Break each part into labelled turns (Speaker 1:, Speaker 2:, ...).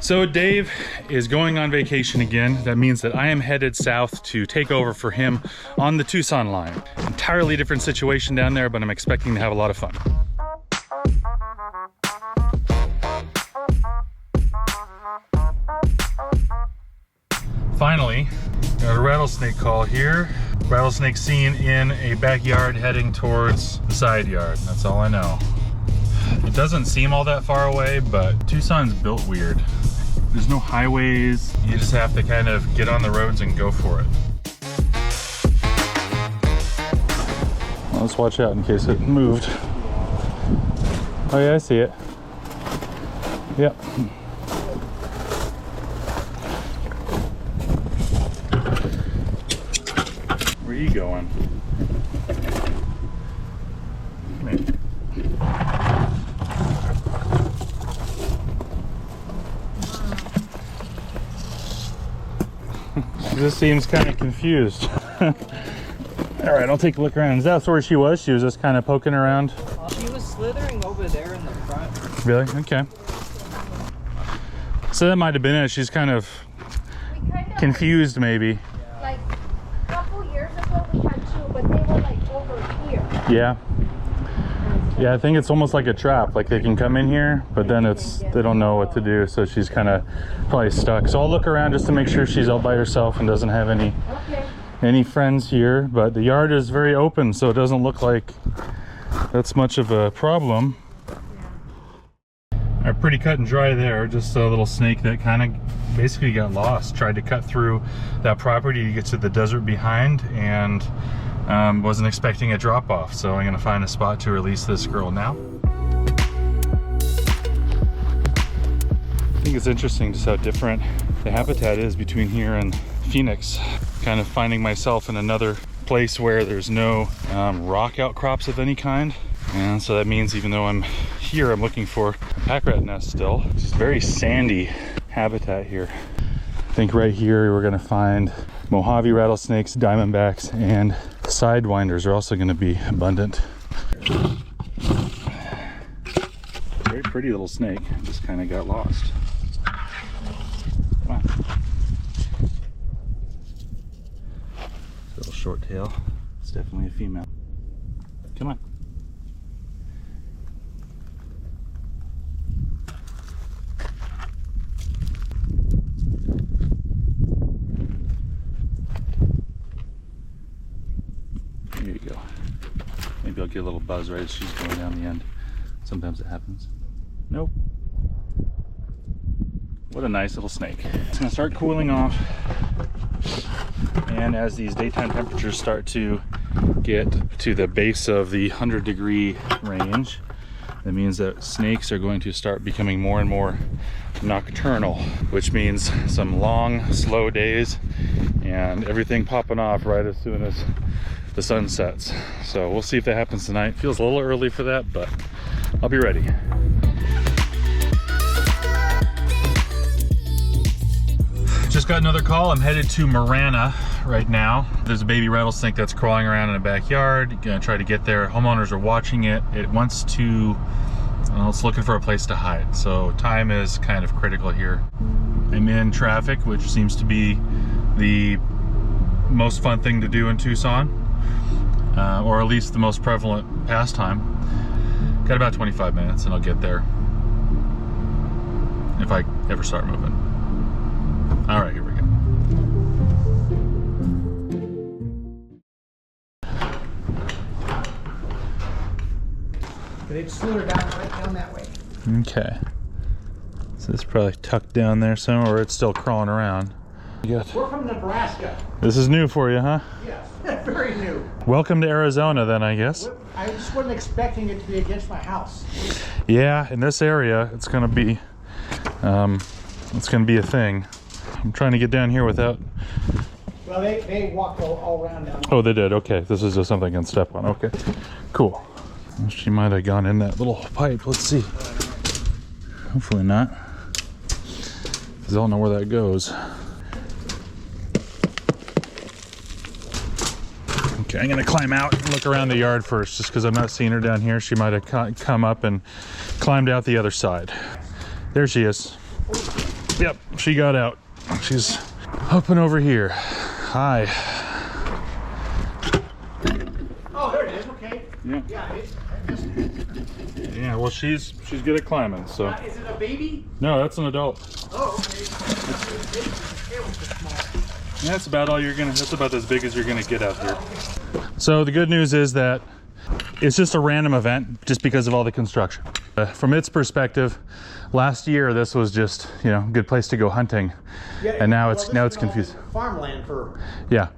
Speaker 1: So Dave is going on vacation again. That means that I am headed south to take over for him on the Tucson line. Entirely different situation down there, but I'm expecting to have a lot of fun. Finally, got a rattlesnake call here. Rattlesnake seen in a backyard heading towards the side yard. That's all I know. It doesn't seem all that far away, but Tucson's built weird. There's no highways. You just have to kind of get on the roads and go for it. Well, let's watch out in case it moved. Oh yeah, I see it. Yep. Where are you going? Come here. She just seems kind of confused. All right, I'll take a look around. Is that where she was? She was just kind of poking around?
Speaker 2: She was slithering over there in the front.
Speaker 1: Really? Okay. So that might have been it. She's kind of confused, maybe.
Speaker 3: Like a couple years ago we had two, but they were like over here.
Speaker 1: Yeah. Yeah, I think it's almost like a trap. Like they can come in here, but then they don't know what to do. So she's kind of probably stuck. So I'll look around just to make sure she's all by herself and doesn't have any friends here. But the yard is very open, so it doesn't look like that's much of a problem. All right, pretty cut and dry there. Just a little snake that kind of basically got lost. Tried to cut through that property to get to the desert behind, and wasn't expecting a drop off. So I'm gonna find a spot to release this girl now. I think it's interesting just how different the habitat is between here and Phoenix. Kind of finding myself in another place where there's no rock outcrops of any kind. And so that means even though I'm here, I'm looking for a pack rat nest still. It's just very sandy habitat here. I think right here we're gonna find Mojave rattlesnakes, diamondbacks, and sidewinders are also gonna be abundant. Very pretty little snake, just kind of got lost. Come on. Little short tail. It's definitely a female. Come on. There you go. Maybe I'll get a little buzz right as she's going down the end. Sometimes it happens. Nope. What a nice little snake. It's gonna start cooling off. And as these daytime temperatures start to get to the base of the 100-degree range, that means that snakes are going to start becoming more and more nocturnal, which means some long, slow days and everything popping off right as soon as the sun sets. So we'll see if that happens tonight. Feels a little early for that, but I'll be ready. Just got another call. I'm headed to Marana right now. There's a baby rattlesnake that's crawling around in the backyard. Gonna try to get there. Homeowners are watching it. It wants to, it's looking for a place to hide. So time is kind of critical here. I'm in traffic, which seems to be the most fun thing to do in Tucson, or at least the most prevalent pastime. Got about 25 minutes and I'll get there if I ever start moving. All right, here we go.
Speaker 2: But it slid her down right down that way.
Speaker 1: Okay. So it's probably tucked down there somewhere, or it's still crawling around.
Speaker 2: We're from Nebraska.
Speaker 1: This is new for you, huh?
Speaker 2: Yes, very new.
Speaker 1: Welcome to Arizona then, I guess.
Speaker 2: I just wasn't expecting it to be against my house.
Speaker 1: Yeah, in this area, it's gonna be a thing. I'm trying to get down here without...
Speaker 2: Well, they walked all around down there.
Speaker 1: Oh, they did, okay. This is just something I can step on, okay. Cool. She might have gone in that little pipe, let's see. Hopefully not. Because I don't know where that goes. Okay, I'm gonna climb out and look around the yard first, just because I'm not seeing her down here. She might have come up and climbed out the other side. There she is. Yep, she got out. She's up and over here. Hi.
Speaker 2: Oh, there it is. Okay.
Speaker 1: Yeah.
Speaker 2: Yeah.
Speaker 1: Yeah, well, she's good at climbing, so.
Speaker 2: Is it a baby?
Speaker 1: No, that's an adult.
Speaker 2: Oh, okay. It was just small.
Speaker 1: Yeah, that's about all you're gonna, that's about as big as you're gonna get out here. So the good news is that it's just a random event just because of all the construction. From its perspective, last year this was just, you know, a good place to go hunting.
Speaker 2: Yeah,
Speaker 1: And now
Speaker 2: well,
Speaker 1: it's
Speaker 2: this has been
Speaker 1: confused.
Speaker 2: all farmland for.
Speaker 1: Yeah.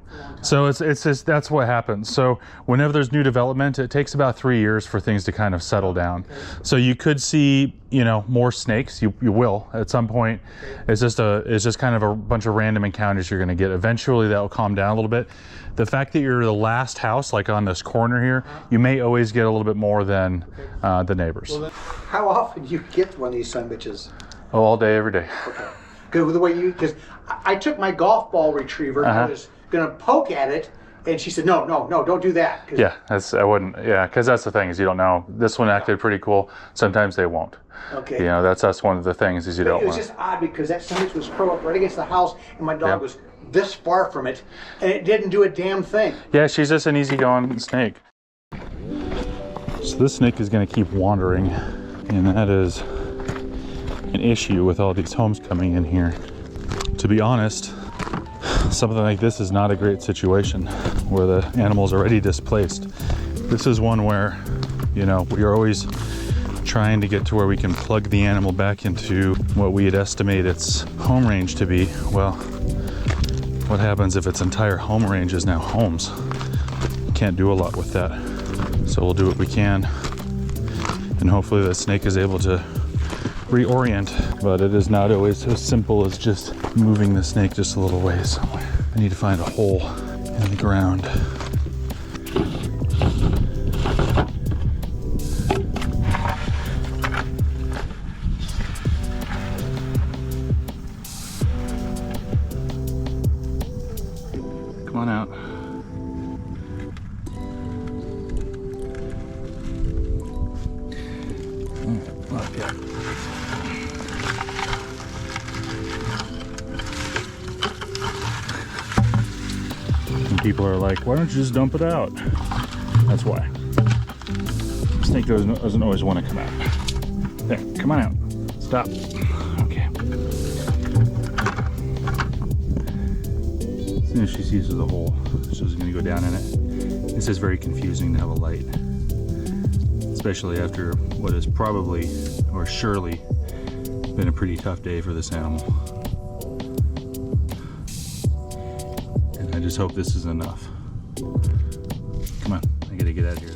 Speaker 1: So it's just, that's what happens. So whenever there's new development, it takes about 3 years for things to kind of settle down.
Speaker 2: Okay.
Speaker 1: So you could see, you know, more snakes. You will at some point.
Speaker 2: Okay.
Speaker 1: It's just kind of a bunch of random encounters you're going to get. Eventually that will calm down a little bit. The fact that you're the last house, like on this corner here, you may always get a little bit more than the neighbors.
Speaker 2: Well, how often do you get one of these son bitches?
Speaker 1: Oh, all day, every day.
Speaker 2: Okay. Good. The way you, because I took my golf ball retriever. I was gonna poke at it, and she said, "No, don't do that."
Speaker 1: Yeah, I wouldn't. Yeah, because that's the thing is you don't know. This one acted pretty cool. Sometimes they won't.
Speaker 2: Okay.
Speaker 1: You know, that's one of the things is you don't
Speaker 2: It was
Speaker 1: want.
Speaker 2: just odd because that son bitch was curled up right against the house, and my dog was this far from it, and it didn't do a damn thing.
Speaker 1: Yeah, she's just an easygoing snake. So this snake is going to keep wandering, and that is an issue with all these homes coming in here. To be honest, something like this is not a great situation where the animal's already displaced. This is one where, you know, we are always trying to get to where we can plug the animal back into what we had estimated its home range to be. Well, what happens if its entire home range is now homes? Can't do a lot with that. So we'll do what we can, and hopefully the snake is able to reorient, but it is not always as simple as just moving the snake just a little ways somewhere. I need to find a hole in the ground. Come on out. Up, yeah. And people are like, why don't you just dump it out? That's why. Snake doesn't always want to come out. There, come on out. Stop. Okay. As soon as she sees the hole, she's going to go down in it. This is very confusing to have a light, especially after what is probably or surely been a pretty tough day for this animal. And I just hope this is enough. Come on, I gotta get out of here.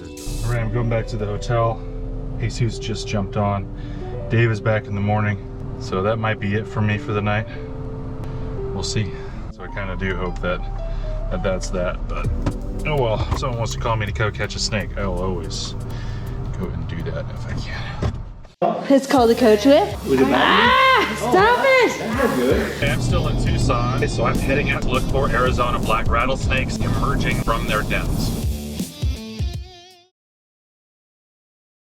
Speaker 1: All right, I'm going back to the hotel. Jesus just jumped on. Dave is back in the morning, so that might be it for me for the night. We'll see. So I kind of do hope that's that, but oh well. If someone wants to call me to go catch a snake, I will always go and do that if I can.
Speaker 4: It's called a coach whip. Stop it!
Speaker 1: I'm still in Tucson, so I'm heading out to look for Arizona black rattlesnakes emerging from their dens.